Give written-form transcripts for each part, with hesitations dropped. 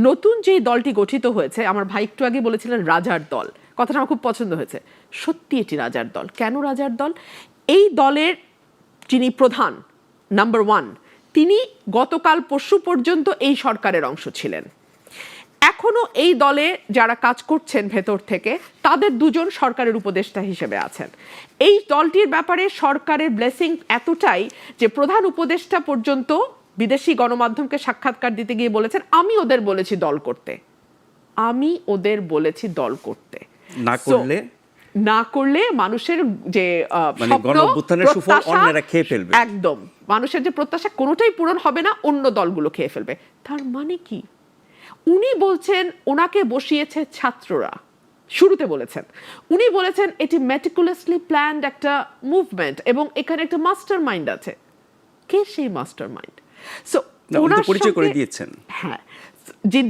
নতুন যেই দলটি গঠিত হয়েছে, আমার ভাই একটু আগে বলেছিলেন রাজার দল, কথাটা আমার খুব পছন্দ হয়েছে। সত্যি এটি রাজার দল। কেন রাজার দল? এই দলের যিনি প্রধান নাম্বার 1, তিনি গতকাল পরশু পর্যন্ত এই সরকারের অংশ ছিলেন। এখনো এই দলে যারা কাজ করছেন ভেতর থেকে, তাদের দুজন সরকারের উপদেষ্টা হিসেবে আছেন। এই দলটির ব্যাপারে সরকারের ব্লেসিং এতটাই যে প্রধান উপদেষ্টা পর্যন্ত বিদেশি গণমাধ্যমকে সাক্ষাৎকার দিতে গিয়ে বলেছেন, আমি ওদের বলেছি দল করতে, আমি ওদের বলেছি দল করতে, না করলে মানুষের যে একদম মানুষের যে প্রত্যাশা কোনোটাই পূরণ হবে না, অন্য দলগুলো খেয়ে ফেলবে। তার মানে কি? উনি বলছেন ওনাকে বসিয়েছে ছাত্ররা, শুরুতে বলেছেন। উনি বলেছেন এটি মেটিকুলাসলি প্ল্যান্ড একটা মুভমেন্ট এবং এখানে একটা মাস্টার মাইন্ড আছে। কে সেই মাস্টার মাইন্ড? সো ওনার পরিচয় করে দিয়েছেন, হ্যাঁ,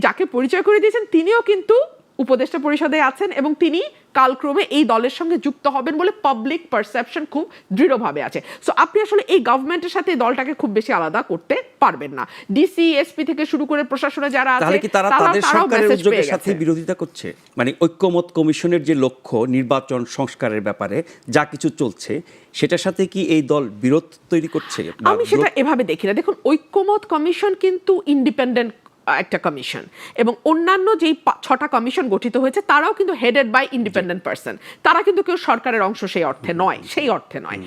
যাকে পরিচয় করে দিয়েছেন তিনিও কিন্তু উপদেষ্টা পরিষদে আছেন এবং তিনি কালক্রমে এই দলের সঙ্গে যুক্ত হবেন বলে পাবলিক পারসেপশন খুব দৃঢ়ভাবে আছে। সো আপনি আসলে এই গভর্নমেন্টের সাথে এই দলটাকে খুব বেশি আলাদা করতে পারবেন না। ডিসি, এসপি থেকে শুরু করে প্রশাসনে যারা আছে তাদের সরকারের উদ্যোগের সাথে বিরোধিতা করছে। মানে ঐক্যমত কমিশনের যে লক্ষ্য নির্বাচন সংস্কারের ব্যাপারে যা কিছু চলছে, সেটার সাথে কি এই দল বিরোধ তৈরি করছে? আমি সেটা এভাবে দেখি না। দেখুন, ঐক্যমত কমিশন কিন্তু ইন্ডিপেন্ডেন্ট একটা কমিশন এবং অন্যান্য যেই 6টা কমিশন গঠিত হয়েছে তারাও কিন্তু হেডেড বাই ইন্ডিপেন্ডেন্ট পারসন। তারা কিন্তু কেউ সরকারের অংশ সেই অর্থে নয়,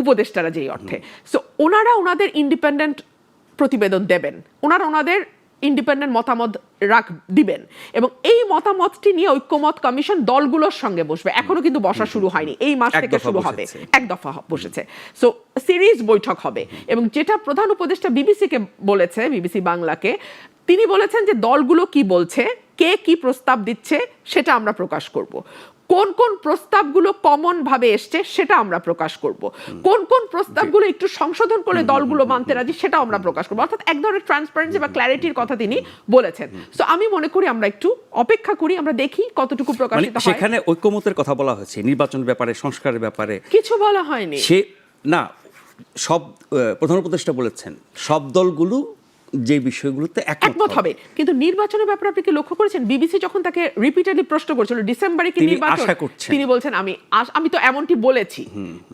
উপদেষ্টারা যেই অর্থে। সো ওনারা ওনাদের ইন্ডিপেন্ডেন্ট প্রতিবেদন দেবেন, ওনারা ওনাদের ইন্ডিপেন্ডেন্ট মতামত দিবেন এবং এই মতামতটি নিয়ে ঐক্যমত কমিশন দলগুলোর সঙ্গে বসবে। এখনো কিন্তু বসা শুরু হয়নি, এই মাস থেকে শুরু হবে, এক দফা বসেছে। সো সিরিজ বৈঠক হবে এবং যেটা প্রধান উপদেষ্টা বিবিসিকে বলেছে, বিবিসি বাংলাকে, তিনি বলেছেন যে দলগুলো কি বলছে, কে কি প্রস্তাব দিচ্ছে সেটা আমরা প্রকাশ করব, কোন কোন প্রস্তাবগুলো কমন ভাবে এসছে সেটা আমরা প্রকাশ করব, কোন কোন প্রস্তাবগুলো একটু সংশোধন করে দলগুলো মানতে রাজি সেটা আমরা প্রকাশ করব। অর্থাৎ এক ধরনের ট্রান্সপারেন্সি বা ক্ল্যারিটির কথা তিনি বলেছেন। সো আমি মনে করি আমরা একটু অপেক্ষা করি, আমরা দেখি কতটুকু প্রকাশিত হয়। সেখানে ঐক্যমতের কথা বলা হয়েছে, নির্বাচনের ব্যাপারে, সংস্কারের ব্যাপারে কিছু বলা হয়নি। সে না, সব প্রধান উপদেষ্টা বলেছেন সব দলগুলো যে বিষয়গুলোতে একমত হবে। কিন্তু নির্বাচনের ব্যাপারে আপনি কি লক্ষ্য করেছেন, বিবিসি যখন তাকে রিপিটেডলি প্রশ্ন করেছিল ডিসেম্বরে কি নির্বাচন, তিনি বলছেন আমি তো এমনটি বলেছি।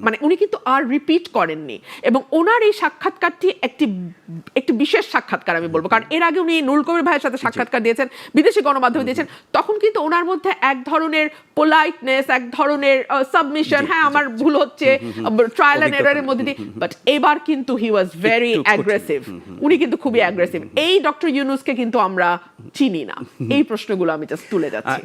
মানে উনি কিন্তু আর রিপিট করেননি এবং ওনার এই সাক্ষাৎকারটি একটি বিশেষ সাক্ষাৎকার আমি বলবো, কারণ এর আগে উনি নুরুল কবির ভাইয়ের সাথে সাক্ষাৎকার দিয়েছেন, বিদেশি গণমাধ্যমে দিয়েছেন, তখন কিন্তু ওনার মধ্যে এক ধরনের পোলাইটনেস, এক ধরনের সাবমিশন, হ্যাঁ আমার ভুল হচ্ছে, ট্রায়াল এন্ড এররের মধ্যে দিয়ে। বাট এবার কিন্তু হি ওয়াজ ভেরি অ্যাগ্রেসিভ, উনি কিন্তু খুবই অ্যাগ্রেসিভ। এই ডক্টর ইউনূসকে কিন্তু আমরা চিনি না। এই প্রশ্নগুলো আমি জাস্ট তুলে যাচ্ছি।